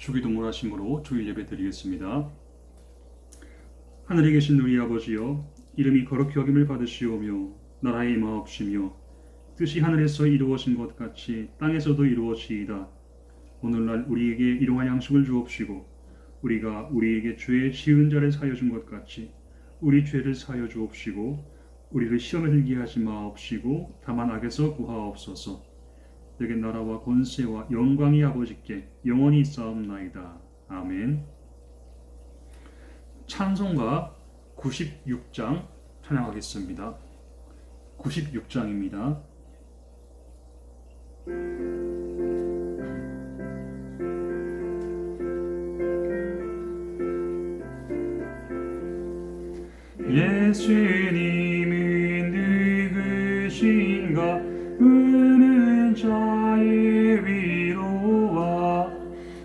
주기도문 하심으로 주일 예배 드리겠습니다. 하늘에 계신 우리 아버지여, 이름이 거룩히 여김을 받으시오며 나라의 임하옵시며 뜻이 하늘에서 이루어진 것 같이 땅에서도 이루어지이다. 오늘날 우리에게 일용할 양식을 주옵시고 우리가 우리에게 죄에 지은 자를 사하여 준 것 같이 우리 죄를 사하여 주옵시고 우리를 시험에 들게 하지 마옵시고 다만 악에서 구하옵소서. 내게 나라와 권세와 영광이 아버지께 영원히 있사옵나이다. 아멘. 찬송가 96장 찬양하겠습니다. 96장입니다. 예수님은 누구신가? 우는 자의 위로와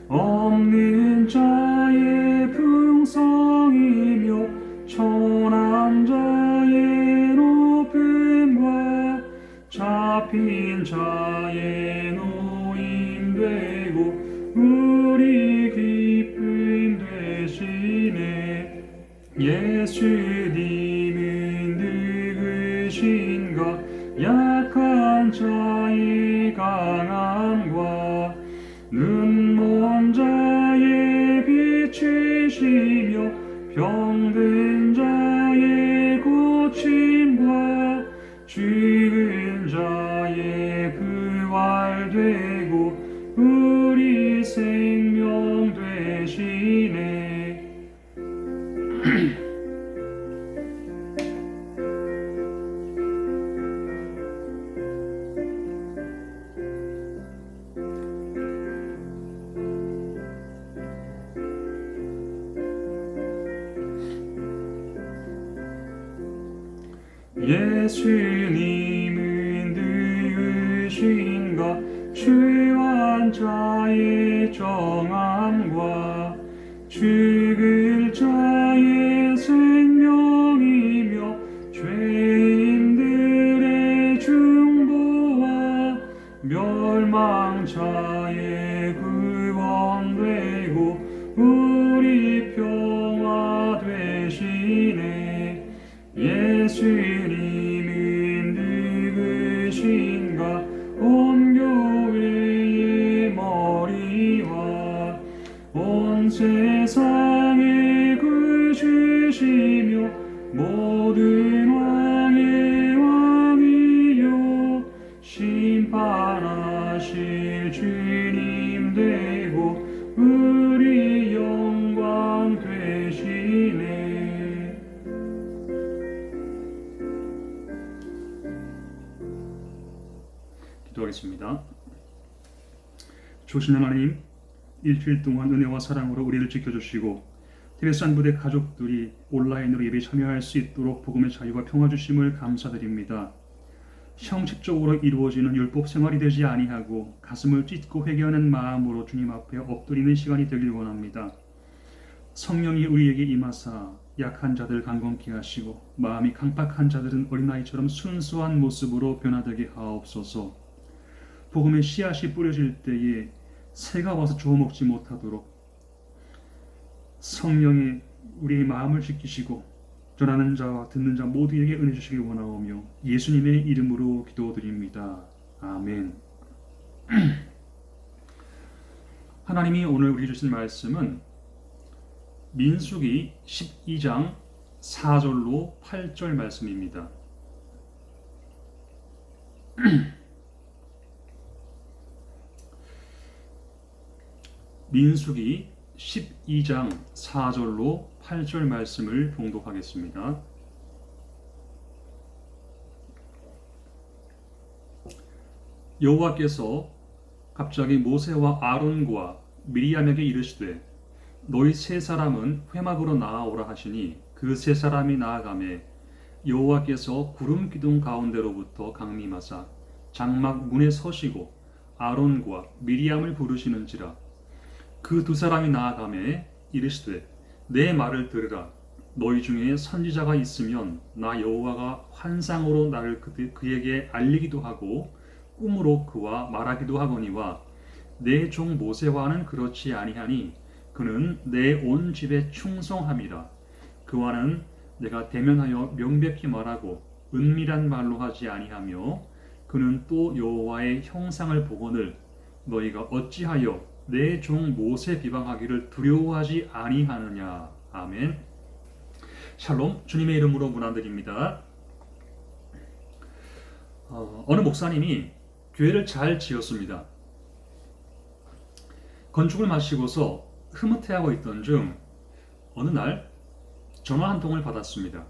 없는 자의 풍성이며 천한 자의 높음과 잡힌 자의 노임되고 우리 기쁨 되시네. 예수님은 누구신가? 약한 자의 강함과 눈먼 자의 빛이시며 병든 자의 고침과 죽은 자의 부활되고 우리 생명 되시네. 예수님은 누구신가? 주한 자의 정함과 죽을 자의 생명이며 죄인들의 중보와 멸망자의 구원되고 우리 평화 되시네. 예수님은 누구신가? 온 교회의 머리와 온 세상의 구주시며 모든 왕의 왕이요 심판하실 주님 되고 우리 영광 되시네. 기도하겠습니다. 조신 하나님, 일주일 동안 은혜와 사랑으로 우리를 지켜주시고 TBS 한부대 가족들이 온라인으로 예배 참여할 수 있도록 복음의 자유와 평화 주심을 감사드립니다. 형식적으로 이루어지는 율법 생활이 되지 아니하고 가슴을 찢고 회개하는 마음으로 주님 앞에 엎드리는 시간이 되길 원합니다. 성령이 우리에게 임하사 약한 자들 강건케 하시고 마음이 강팍한 자들은 어린아이처럼 순수한 모습으로 변화되게 하옵소서. 복음의 씨앗이 뿌려질 때에 새가 와서 주워 먹지 못하도록 성령이 우리의 마음을 지키시고 전하는 자와 듣는 자 모두에게 은혜 주시길 원하오며 예수님의 이름으로 기도드립니다. 아멘. 하나님이 오늘 우리 주신 말씀은 민수기 12장 4절로 8절 말씀입니다. 민수기 12장 4절로 8절 말씀을 봉독하겠습니다. 여호와께서 갑자기 모세와 아론과 미리암에게 이르시되 너희 세 사람은 회막으로 나아오라 하시니 그 세 사람이 나아가매 여호와께서 구름 기둥 가운데로부터 강림하사 장막 문에 서시고 아론과 미리암을 부르시는지라. 그 두 사람이 나아가매 이르시되 내 말을 들으라. 너희 중에 선지자가 있으면 나 여호와가 환상으로 나를 그에게 알리기도 하고 꿈으로 그와 말하기도 하거니와 내 종 모세와는 그렇지 아니하니 그는 내 온 집에 충성함이라. 그와는 내가 대면하여 명백히 말하고 은밀한 말로 하지 아니하며 그는 또 여호와의 형상을 보거늘 너희가 어찌하여 내 종 모세 비방하기를 두려워하지 아니하느냐. 아멘. 샬롬. 주님의 이름으로 문안드립니다. 어느 목사님이 교회를 잘 지었습니다. 건축을 마치고서 흐뭇해하고 있던 중 어느 날 전화 한 통을 받았습니다.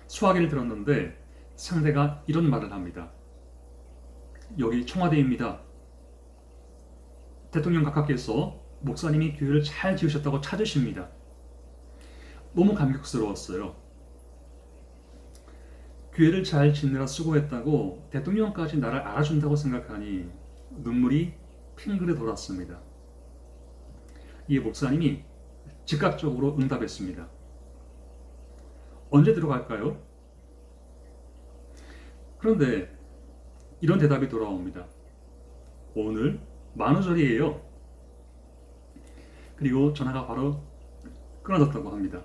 수화기를 들었는데 상대가 이런 말을 합니다. 여기 청와대입니다. 대통령 각하께서 목사님이 교회를 잘 지으셨다고 찾으십니다. 너무 감격스러웠어요. 교회를 잘 짓느라 수고했다고 대통령까지 나를 알아준다고 생각하니 눈물이 핑그레 돌았습니다. 이 목사님이 즉각적으로 응답했습니다. 언제 들어갈까요? 그런데 이런 대답이 돌아옵니다. 오늘 만우절이에요. 그리고 전화가 바로 끊어졌다고 합니다.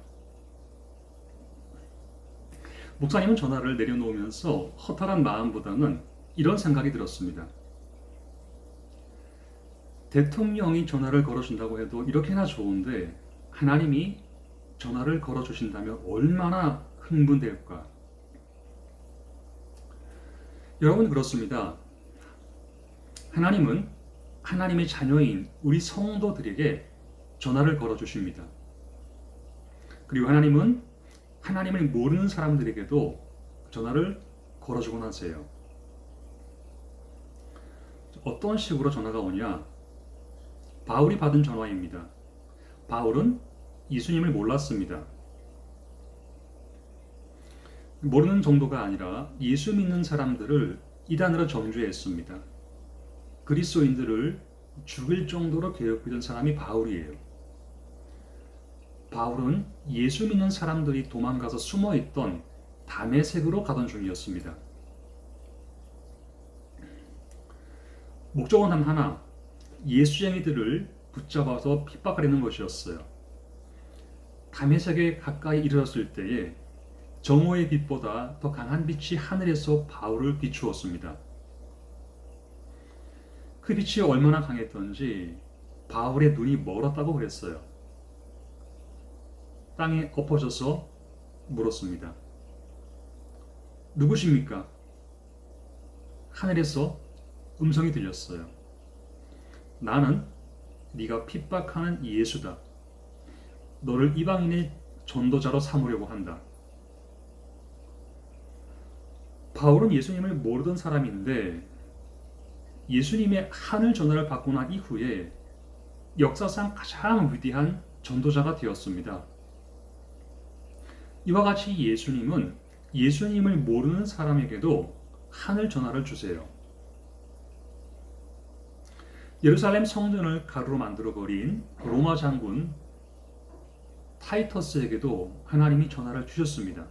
목사님은 전화를 내려놓으면서 허탈한 마음보다는 이런 생각이 들었습니다. 대통령이 전화를 걸어준다고 해도 이렇게나 좋은데 하나님이 전화를 걸어주신다면 얼마나 흥분될까? 여러분 그렇습니다. 하나님은 하나님의 자녀인 우리 성도들에게 전화를 걸어주십니다. 그리고 하나님은 하나님을 모르는 사람들에게도 전화를 걸어주곤 하세요. 어떤 식으로 전화가 오냐? 바울이 받은 전화입니다. 바울은 예수님을 몰랐습니다. 모르는 정도가 아니라 예수 믿는 사람들을 이단으로 정죄했습니다. 그리스도인들을 죽일 정도로 괴롭히던 사람이 바울이에요. 바울은 예수 믿는 사람들이 도망가서 숨어있던 다메섹으로 가던 중이었습니다. 목적은 하나, 예수쟁이들을 붙잡아서 핍박하려는 것이었어요. 다메섹에 가까이 이르렀을 때에 정오의 빛보다 더 강한 빛이 하늘에서 바울을 비추었습니다. 그 빛이 얼마나 강했던지 바울의 눈이 멀었다고 그랬어요. 땅에 엎어져서 물었습니다. 누구십니까? 하늘에서 음성이 들렸어요. 나는 네가 핍박하는 예수다. 너를 이방인의 전도자로 삼으려고 한다. 바울은 예수님을 모르던 사람인데 예수님의 하늘 전화를 받고 난 이후에 역사상 가장 위대한 전도자가 되었습니다. 이와 같이 예수님은 예수님을 모르는 사람에게도 하늘 전화를 주세요. 예루살렘 성전을 가루로 만들어버린 로마 장군 타이터스에게도 하나님이 전화를 주셨습니다.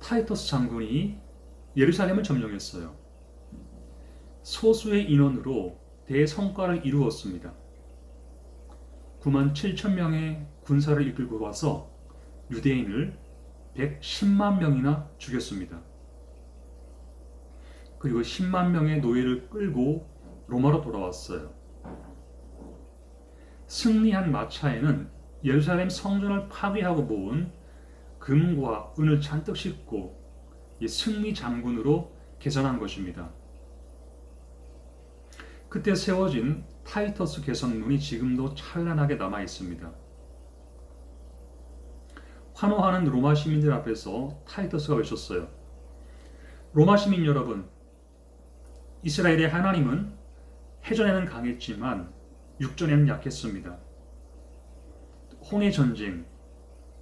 타이터스 장군이 예루살렘을 점령했어요. 소수의 인원으로 대성과를 이루었습니다. 9만 7천 명의 군사를 이끌고 와서 유대인을 110만 명이나 죽였습니다. 그리고 10만 명의 노예를 끌고 로마로 돌아왔어요. 승리한 마차에는 예루살렘 성전을 파괴하고 모은 금과 은을 잔뜩 싣고 승리 장군으로 개선한 것입니다. 그때 세워진 타이터스 개선문이 지금도 찬란하게 남아 있습니다. 환호하는 로마 시민들 앞에서 타이터스가 외쳤어요. 로마 시민 여러분, 이스라엘의 하나님은 해전에는 강했지만 육전에는 약했습니다. 홍해 전쟁,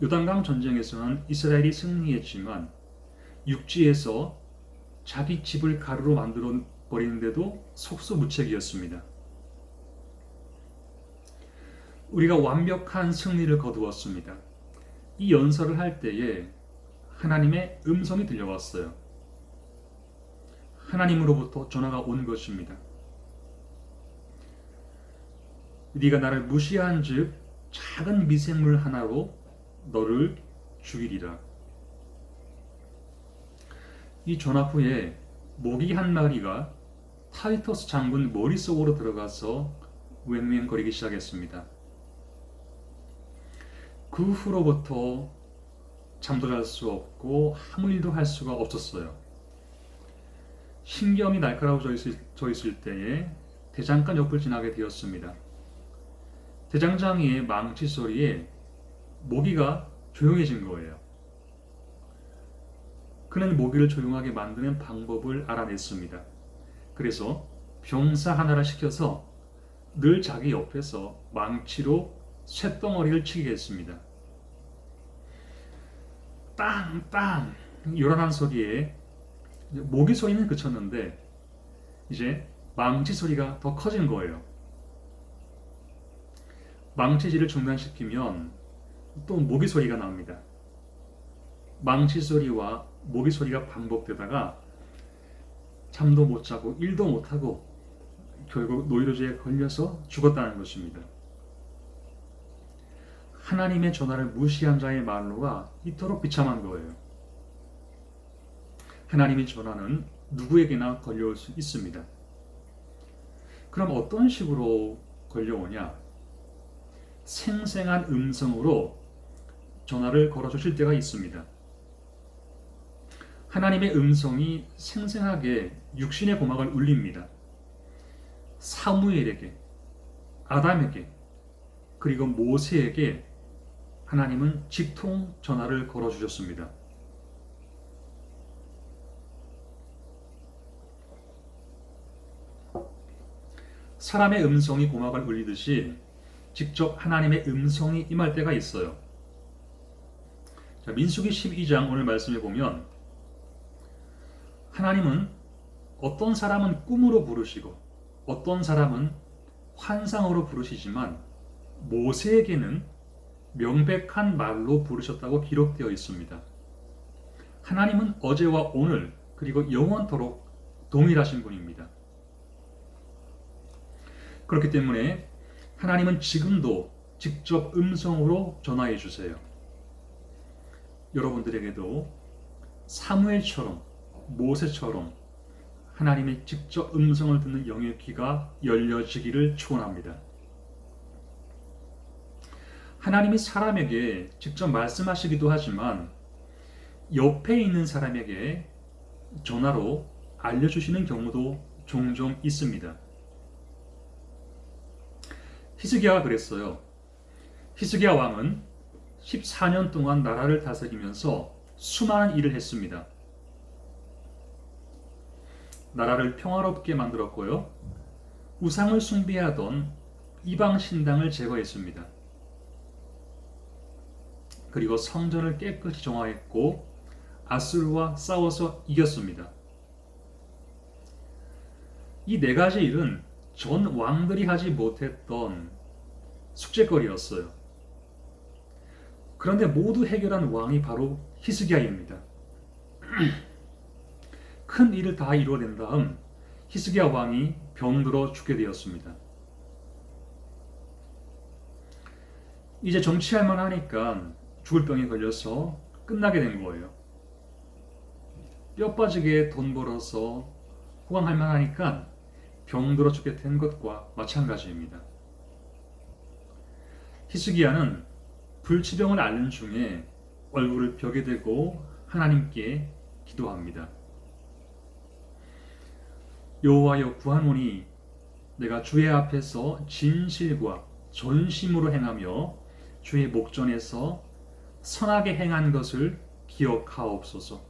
요단강 전쟁에서는 이스라엘이 승리했지만 육지에서 자기 집을 가루로 만들어 버리는데도 속수무책이었습니다. 우리가 완벽한 승리를 거두었습니다. 이 연설을 할 때에 하나님의 음성이 들려왔어요. 하나님으로부터 전화가 온 것입니다. 네가 나를 무시한 즉 작은 미생물 하나로 너를 죽이리라. 이 전화 후에 모기 한 마리가 타이터스 장군 머릿속으로 들어가서 웽웽거리기 시작했습니다. 그 후로부터 잠도 잘 수 없고 아무 일도 할 수가 없었어요. 신경이 날카로워져 있을 때에 대장간 옆을 지나게 되었습니다. 대장장이의 망치 소리에 모기가 조용해진 거예요. 그는 모기를 조용하게 만드는 방법을 알아냈습니다. 그래서 병사 하나를 시켜서 늘 자기 옆에서 망치로 쇳덩어리를 치게 했습니다. 땅땅 요란한 소리에 모기 소리는 그쳤는데 이제 망치 소리가 더 커진 거예요. 망치질을 중단시키면 또 모기 소리가 나옵니다. 망치 소리와 모기 소리가 반복되다가 잠도 못 자고 일도 못 하고 결국 노이로제에 걸려서 죽었다는 것입니다. 하나님의 전화를 무시한 자의 말로가 이토록 비참한 거예요. 하나님의 전화는 누구에게나 걸려올 수 있습니다. 그럼 어떤 식으로 걸려오냐? 생생한 음성으로 전화를 걸어주실 때가 있습니다. 하나님의 음성이 생생하게 육신의 고막을 울립니다. 사무엘에게, 아담에게, 그리고 모세에게 하나님은 직통 전화를 걸어주셨습니다. 사람의 음성이 고막을 울리듯이 직접 하나님의 음성이 임할 때가 있어요. 자, 민수기 12장 오늘 말씀에 보면 하나님은 어떤 사람은 꿈으로 부르시고 어떤 사람은 환상으로 부르시지만 모세에게는 명백한 말로 부르셨다고 기록되어 있습니다. 하나님은 어제와 오늘 그리고 영원토록 동일하신 분입니다. 그렇기 때문에 하나님은 지금도 직접 음성으로 전화해 주세요. 여러분들에게도 사무엘처럼 모세처럼 하나님의 직접 음성을 듣는 영의 귀가 열려지기를 축원합니다. 하나님이 사람에게 직접 말씀하시기도 하지만 옆에 있는 사람에게 전화로 알려주시는 경우도 종종 있습니다. 히스기야가 그랬어요. 히스기야 왕은 14년 동안 나라를 다스리면서 수많은 일을 했습니다. 나라를 평화롭게 만들었고요. 우상을 숭배하던 이방 신당을 제거했습니다. 그리고 성전을 깨끗이 정화했고 아수르와 싸워서 이겼습니다. 이 네 가지 일은 전 왕들이 하지 못했던 숙제거리였어요. 그런데 모두 해결한 왕이 바로 히스기야입니다. 큰 일을 다 이루어낸 다음 히스기야 왕이 병들어 죽게 되었습니다. 이제 정치할 만하니까 죽을 병에 걸려서 끝나게 된 거예요. 뼈 빠지게 돈 벌어서 호강할 만하니까 병들어 죽게 된 것과 마찬가지입니다. 히스기야는 불치병을 앓는 중에 얼굴을 벽에 대고 하나님께 기도합니다. 여호와여 구하노니 내가 주의 앞에서 진실과 전심으로 행하며 주의 목전에서 선하게 행한 것을 기억하옵소서.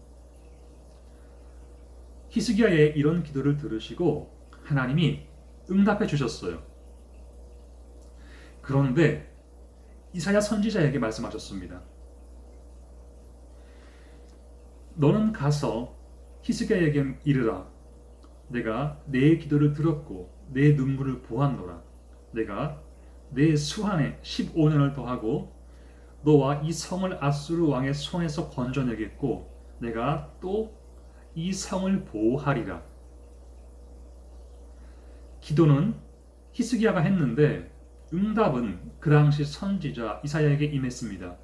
히스기야의 이런 기도를 들으시고 하나님이 응답해 주셨어요. 그런데 이사야 선지자에게 말씀하셨습니다. 너는 가서 히스기야에게 이르라. 내가 내 기도를 들었고 내 눈물을 보았노라. 내가 내 수한에 15년을 더하고 너와 이 성을 아수르 왕의 손에서 건져내겠고 내가 또 이 성을 보호하리라. 기도는 히스기야가 했는데 응답은 그 당시 선지자 이사야에게 임했습니다.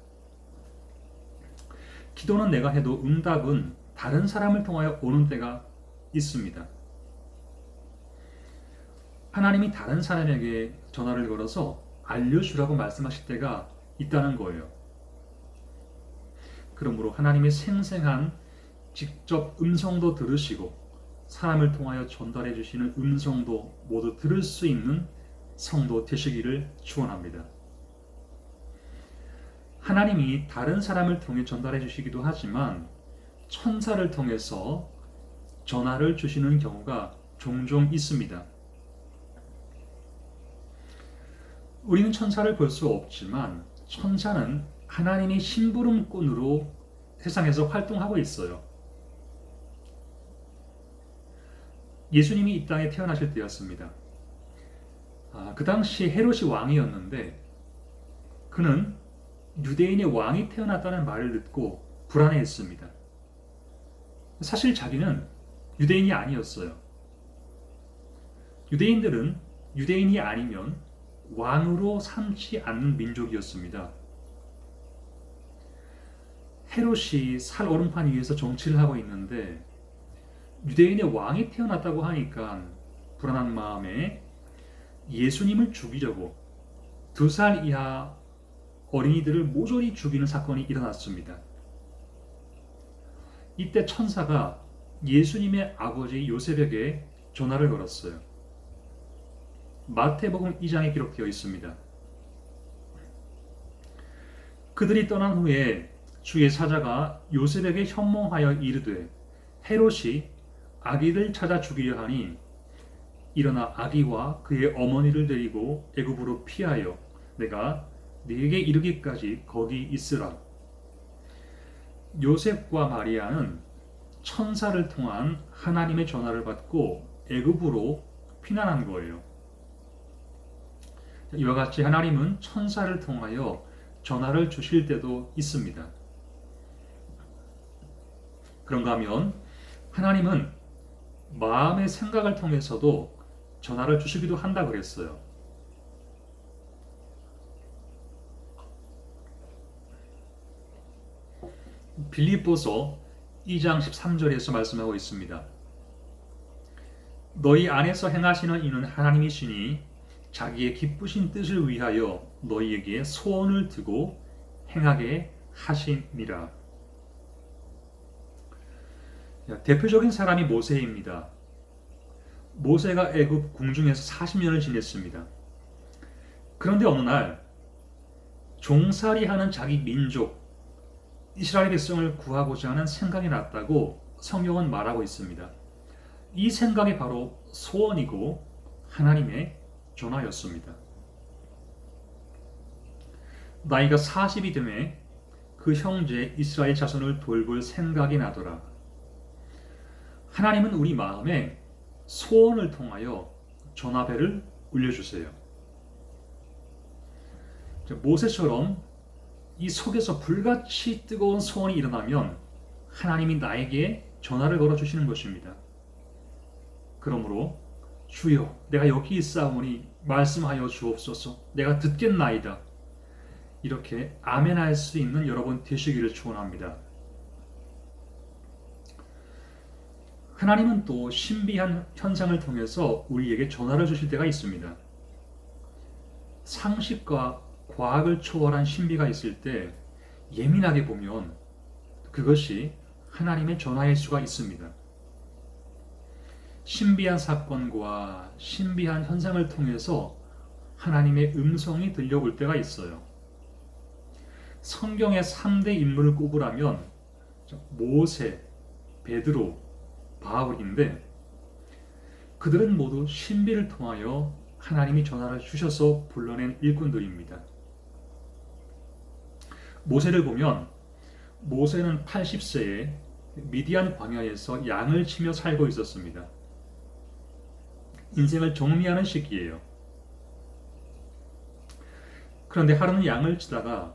기도는 내가 해도 응답은 다른 사람을 통하여 오는 때가 있습니다. 하나님이 다른 사람에게 전화를 걸어서 알려주라고 말씀하실 때가 있다는 거예요. 그러므로 하나님의 생생한 직접 음성도 들으시고 사람을 통하여 전달해 주시는 음성도 모두 들을 수 있는 성도 되시기를 축원합니다. 하나님이 다른 사람을 통해 전달해 주시기도 하지만 천사를 통해서 전화를 주시는 경우가 종종 있습니다. 우리는 천사를 볼 수 없지만 천사는 하나님의 심부름꾼으로 세상에서 활동하고 있어요. 예수님이 이 땅에 태어나실 때였습니다. 그 당시 헤롯이 왕이었는데 그는 유대인의 왕이 태어났다는 말을 듣고 불안해했습니다. 사실 자기는 유대인이 아니었어요. 유대인들은 유대인이 아니면 왕으로 삼지 않는 민족이었습니다. 헤롯이 살 오른판 위에서 정치를 하고 있는데 유대인의 왕이 태어났다고 하니까 불안한 마음에 예수님을 죽이려고 2살 이하 어린이들을 모조리 죽이는 사건이 일어났습니다. 이때 천사가 예수님의 아버지 요셉에게 전화를 걸었어요. 마태복음 2장에 기록되어 있습니다. 그들이 떠난 후에 주의 사자가 요셉에게 현몽하여 이르되 헤롯이 아기를 찾아 죽이려 하니 일어나 아기와 그의 어머니를 데리고 애굽으로 피하여 내가 네게 이르기까지 거기 있으라. 요셉과 마리아는 천사를 통한 하나님의 전화를 받고 애굽으로 피난한 거예요. 이와 같이 하나님은 천사를 통하여 전화를 주실 때도 있습니다. 그런가 하면 하나님은 마음의 생각을 통해서도 전화를 주시기도 한다 그랬어요. 빌립보서 2장 13절에서 말씀하고 있습니다. 너희 안에서 행하시는 이는 하나님이시니 자기의 기쁘신 뜻을 위하여 너희에게 소원을 두고 행하게 하심이라. 대표적인 사람이 모세입니다. 모세가 애굽 궁중에서 40년을 지냈습니다. 그런데 어느 날 종살이하는 자기 민족 이스라엘 백성을 구하고자 하는 생각이 났다고 성경은 말하고 있습니다. 이 생각이 바로 소원이고 하나님의 전화였습니다. 나이가 40이 되매 그 형제 이스라엘 자손을 돌볼 생각이 나더라. 하나님은 우리 마음에 소원을 통하여 전화벨을 울려주세요. 모세처럼 이 속에서 불같이 뜨거운 소원이 일어나면 하나님이 나에게 전화를 걸어주시는 것입니다. 그러므로 주여 내가 여기 있사오니 말씀하여 주옵소서 내가 듣겠나이다. 이렇게 아멘할 수 있는 여러분 되시기를 축원합니다. 하나님은 또 신비한 현상을 통해서 우리에게 전화를 주실 때가 있습니다. 상식과 과학을 초월한 신비가 있을 때 예민하게 보면 그것이 하나님의 전화일 수가 있습니다. 신비한 사건과 신비한 현상을 통해서 하나님의 음성이 들려올 때가 있어요. 성경의 3대 인물을 꼽으라면 모세, 베드로, 바울인데 그들은 모두 신비를 통하여 하나님이 전화를 주셔서 불러낸 일꾼들입니다. 모세를 보면 모세는 80세에 미디안 광야에서 양을 치며 살고 있었습니다. 인생을 정리하는 시기예요. 그런데 하루는 양을 치다가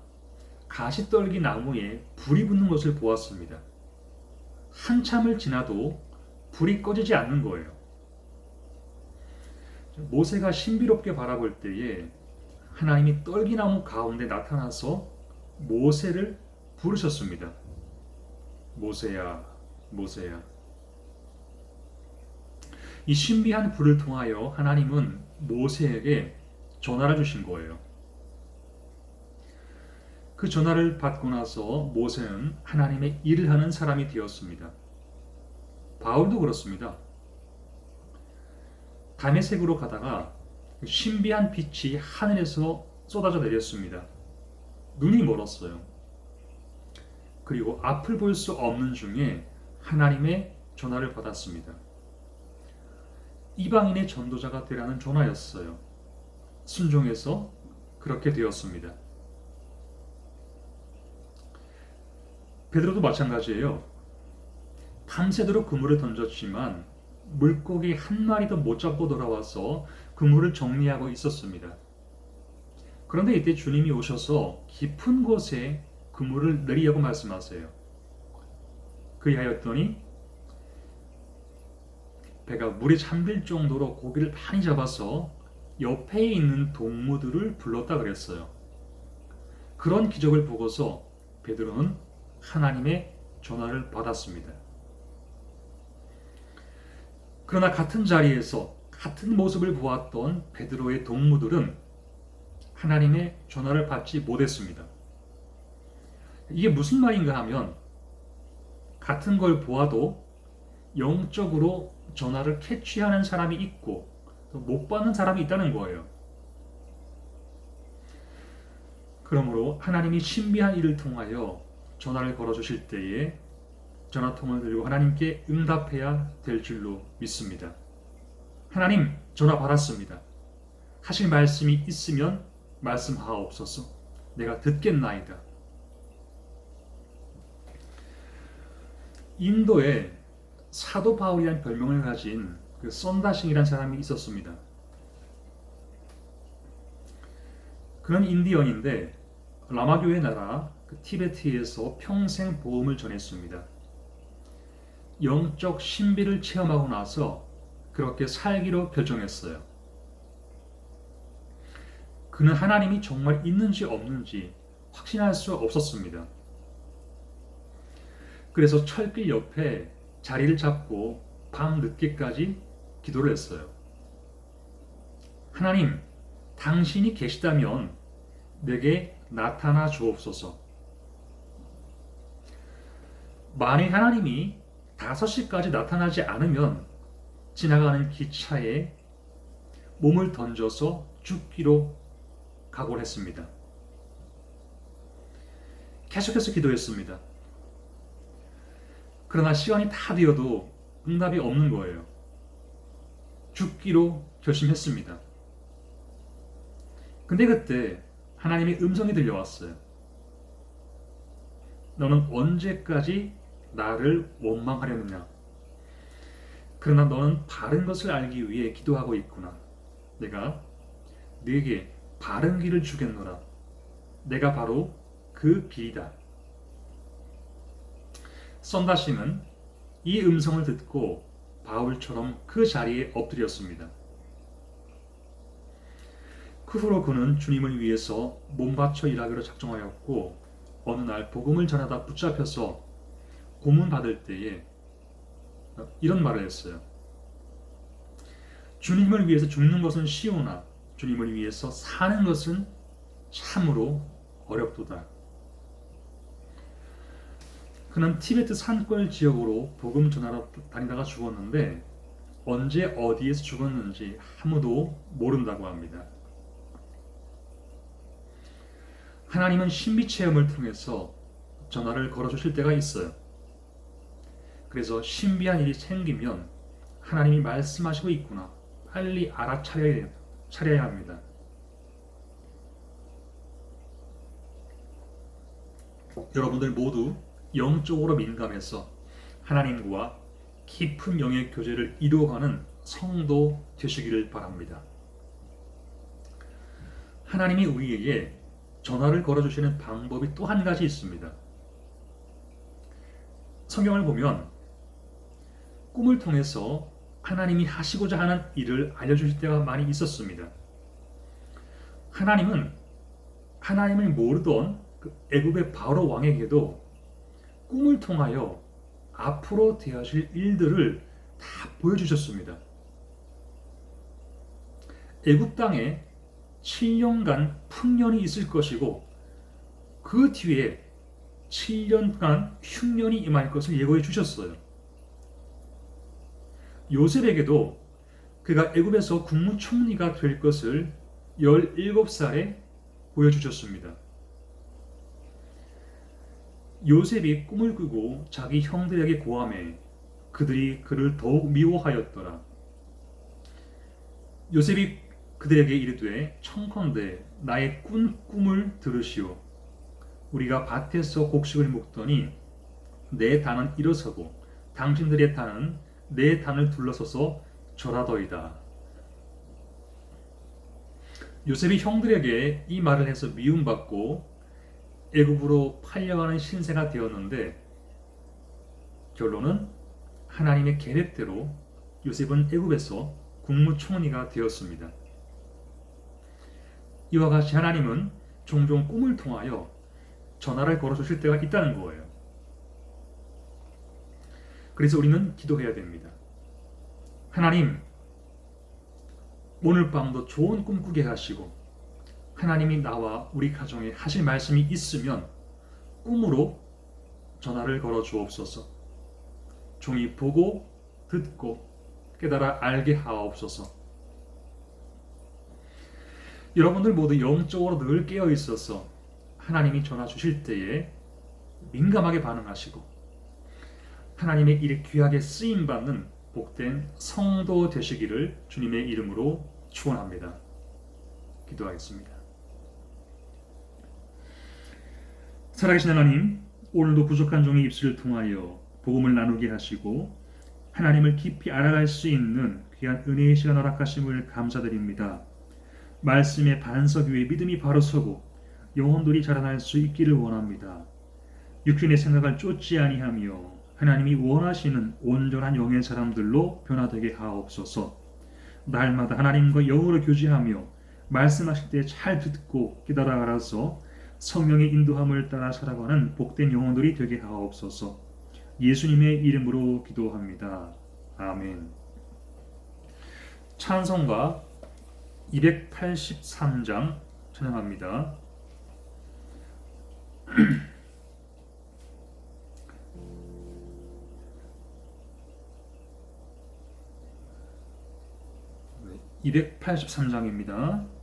가시떨기 나무에 불이 붙는 것을 보았습니다. 한참을 지나도 불이 꺼지지 않는 거예요. 모세가 신비롭게 바라볼 때에 하나님이 떨기나무 가운데 나타나서 모세를 부르셨습니다. 모세야, 모세야. 이 신비한 불을 통하여 하나님은 모세에게 전화를 주신 거예요. 그 전화를 받고 나서 모세는 하나님의 일을 하는 사람이 되었습니다. 바울도 그렇습니다. 다메섹으로 가다가 신비한 빛이 하늘에서 쏟아져 내렸습니다. 눈이 멀었어요. 그리고 앞을 볼 수 없는 중에 하나님의 전화를 받았습니다. 이방인의 전도자가 되라는 전화였어요. 순종해서 그렇게 되었습니다. 베드로도 마찬가지예요. 밤새도록 그물을 던졌지만 물고기 한 마리도 못 잡고 돌아와서 그물을 정리하고 있었습니다. 그런데 이때 주님이 오셔서 깊은 곳에 그물을 내리라고 말씀하세요. 그리하였더니 배가 물에 잠들 정도로 고기를 많이 잡아서 옆에 있는 동무들을 불렀다 그랬어요. 그런 기적을 보고서 베드로는 하나님의 전화를 받았습니다. 그러나 같은 자리에서 같은 모습을 보았던 베드로의 동무들은 하나님의 전화를 받지 못했습니다. 이게 무슨 말인가 하면 같은 걸 보아도 영적으로 전화를 캐치하는 사람이 있고 못 받는 사람이 있다는 거예요. 그러므로 하나님이 신비한 일을 통하여 전화를 걸어주실 때에 전화통을 들고 하나님께 응답해야 될 줄로 믿습니다. 하나님, 전화 받았습니다. 하실 말씀이 있으면 말씀하옵소서. 내가 듣겠나이다. 인도에 사도 바울이라는 별명을 가진 그 썬다싱이라는 사람이 있었습니다. 그는 인디언인데 라마교의 나라 티베트에서 평생 복음을 전했습니다. 영적 신비를 체험하고 나서 그렇게 살기로 결정했어요. 그는 하나님이 정말 있는지 없는지 확신할 수 없었습니다. 그래서 철길 옆에 자리를 잡고 밤 늦게까지 기도를 했어요. 하나님, 당신이 계시다면 내게 나타나 주옵소서. 만일 하나님이 5시까지 나타나지 않으면 지나가는 기차에 몸을 던져서 죽기로 각오를 했습니다. 계속해서 기도했습니다. 그러나 시간이 다 되어도 응답이 없는 거예요. 죽기로 결심했습니다. 근데 그때 하나님의 음성이 들려왔어요. 너는 언제까지 나를 원망하려느냐? 그러나 너는 바른 것을 알기 위해 기도하고 있구나. 내가 네게 바른 길을 주겠노라. 내가 바로 그 길이다. 썬다싱은 이 음성을 듣고 바울처럼 그 자리에 엎드렸습니다. 그 후로 그는 주님을 위해서 몸바쳐 일하기로 작정하였고 어느 날 복음을 전하다 붙잡혀서 고문받을 때에 이런 말을 했어요. 주님을 위해서 죽는 것은 쉬우나 주님을 위해서 사는 것은 참으로 어렵도다. 그는 티베트 산골 지역으로 복음 전하러 다니다가 죽었는데 언제 어디에서 죽었는지 아무도 모른다고 합니다. 하나님은 신비 체험을 통해서 전화를 걸어주실 때가 있어요. 그래서 신비한 일이 생기면 하나님이 말씀하시고 있구나. 빨리 알아차려야 합니다. 여러분들 모두 영적으로 민감해서 하나님과 깊은 영의 교제를 이루어가는 성도 되시기를 바랍니다. 하나님이 우리에게 전화를 걸어주시는 방법이 또 한 가지 있습니다. 성경을 보면 꿈을 통해서 하나님이 하시고자 하는 일을 알려주실 때가 많이 있었습니다. 하나님은 하나님을 모르던 그 애굽의 바로 왕에게도 꿈을 통하여 앞으로 되어질 일들을 다 보여주셨습니다. 애굽 땅에 7년간 풍년이 있을 것이고 그 뒤에 7년간 흉년이 임할 것을 예고해 주셨어요. 요셉에게도 그가 애굽에서 국무총리가 될 것을 17살에 보여주셨습니다. 요셉이 꿈을 꾸고 자기 형들에게 고하매 그들이 그를 더욱 미워하였더라. 요셉이 그들에게 이르되 청컨대 나의 꾼 꿈을 들으시오. 우리가 밭에서 곡식을 먹더니 내 단은 일어서고 당신들의 단은 내 단을 둘러서서 절하더이다. 요셉이 형들에게 이 말을 해서 미움받고 애굽으로 팔려가는 신세가 되었는데 결론은 하나님의 계획대로 요셉은 애굽에서 국무총리가 되었습니다. 이와 같이 하나님은 종종 꿈을 통하여 전화를 걸어주실 때가 있다는 거예요. 그래서 우리는 기도해야 됩니다. 하나님, 오늘 밤도 좋은 꿈 꾸게 하시고 하나님이 나와 우리 가정에 하실 말씀이 있으면 꿈으로 전화를 걸어 주옵소서. 종이 보고 듣고 깨달아 알게 하옵소서. 여러분들 모두 영적으로 늘 깨어 있어서 하나님이 전화 주실 때에 민감하게 반응하시고 하나님의 일에 귀하게 쓰임 받는 복된 성도 되시기를 주님의 이름으로 축원합니다. 기도하겠습니다. 살아계신 하나님, 오늘도 부족한 종의 입술을 통하여 복음을 나누게 하시고 하나님을 깊이 알아갈 수 있는 귀한 은혜의 시간 허락하심을 감사드립니다. 말씀의 반석 위에 믿음이 바로 서고 영혼들이 자라날 수 있기를 원합니다. 육신의 생각을 쫓지 아니하며 하나님이 원하시는 온전한 영의 사람들로 변화되게 하옵소서. 날마다 하나님과 영으로 교제하며 말씀하실 때 잘 듣고 깨달아 알아서 성령의 인도함을 따라 살아가는 복된 영혼들이 되게 하옵소서. 예수님의 이름으로 기도합니다. 아멘. 찬송가 283장 찬양합니다. 네, 283장입니다.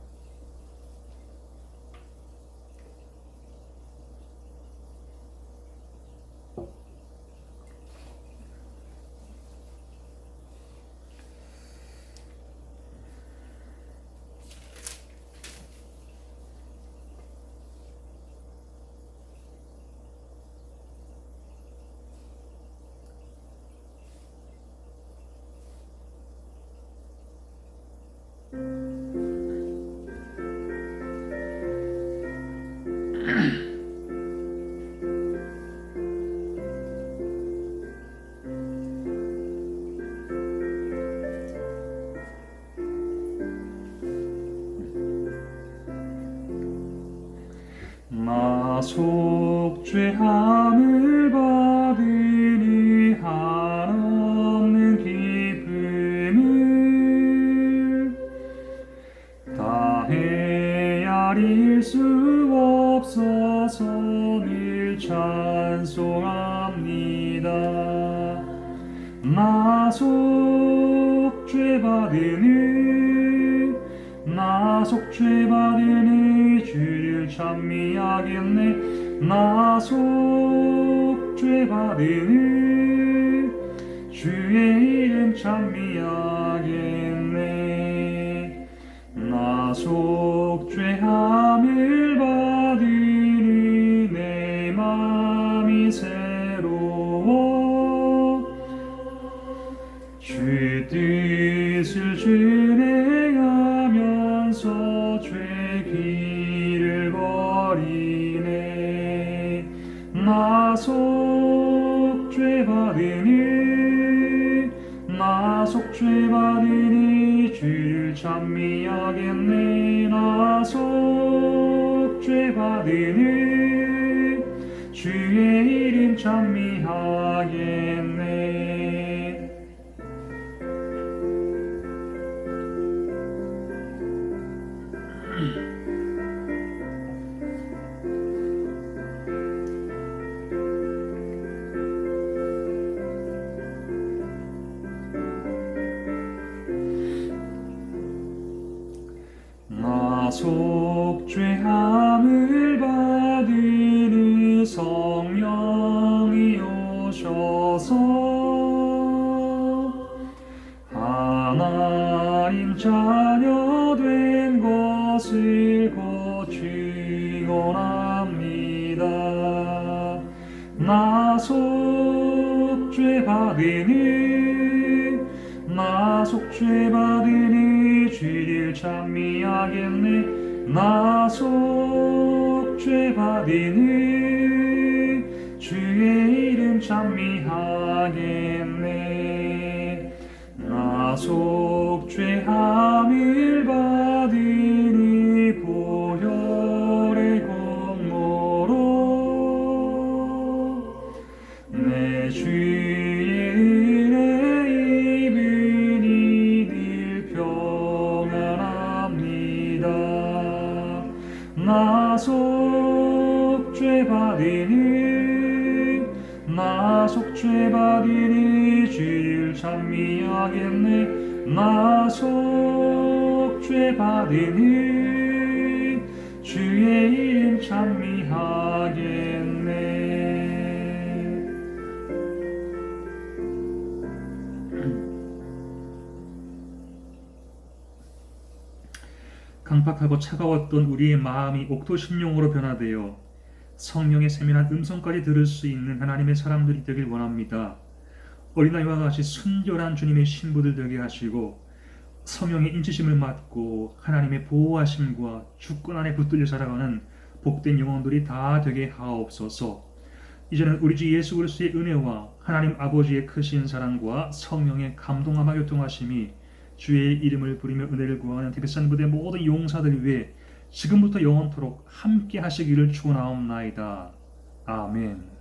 속죄함을 받으니 한없는 기쁨을 다 헤아릴 수 없어서 늘 찬송합니다. 나 속죄받으니 주를 찬미하겠네. 나 속죄받으니 주의 이름 찬미하겠네. 나 속죄함을 받으니 내 맘이 새로워 주 뜻을 준행하면서 죄 길을 버리네. 나 속죄받으니 나 속죄 참미하겠네. 나 속죄 받으니 주의 이름 찬미하겠네. 나 속죄함을 받으니 성령이 오셔서 하나님 자녀 된 것을 곧 증언합니다. 나 속죄 받으니 주를 찬미하겠네. 나 속죄 받으니 주의 이름 찬미하겠네. 나 속죄함을 받으니 보혈의 공로로 내 주의 은혜 입으니 늘 평안합니다. 나 속죄 받으니 주를 찬미하겠네. 나 속죄 받으니 주의 이름 찬미하겠네. 강팍하고 차가웠던 우리의 마음이 옥토심령으로 변화되어 성령의 세밀한 음성까지 들을 수 있는 하나님의 사람들이 되길 원합니다. 어린아이와 같이 순결한 주님의 신부들 되게 하시고 성령의 인치심을 받고 하나님의 보호하심과 주권 안에 붙들려 살아가는 복된 영혼들이 다 되게 하옵소서. 이제는 우리 주 예수 그리스도의 은혜와 하나님 아버지의 크신 사랑과 성령의 감동함과 교통하심이 주의 이름을 부리며 은혜를 구하는 티베산 부대 모든 용사들 위해 지금부터 영원토록 함께 하시기를 축원하옵나이다. 아멘.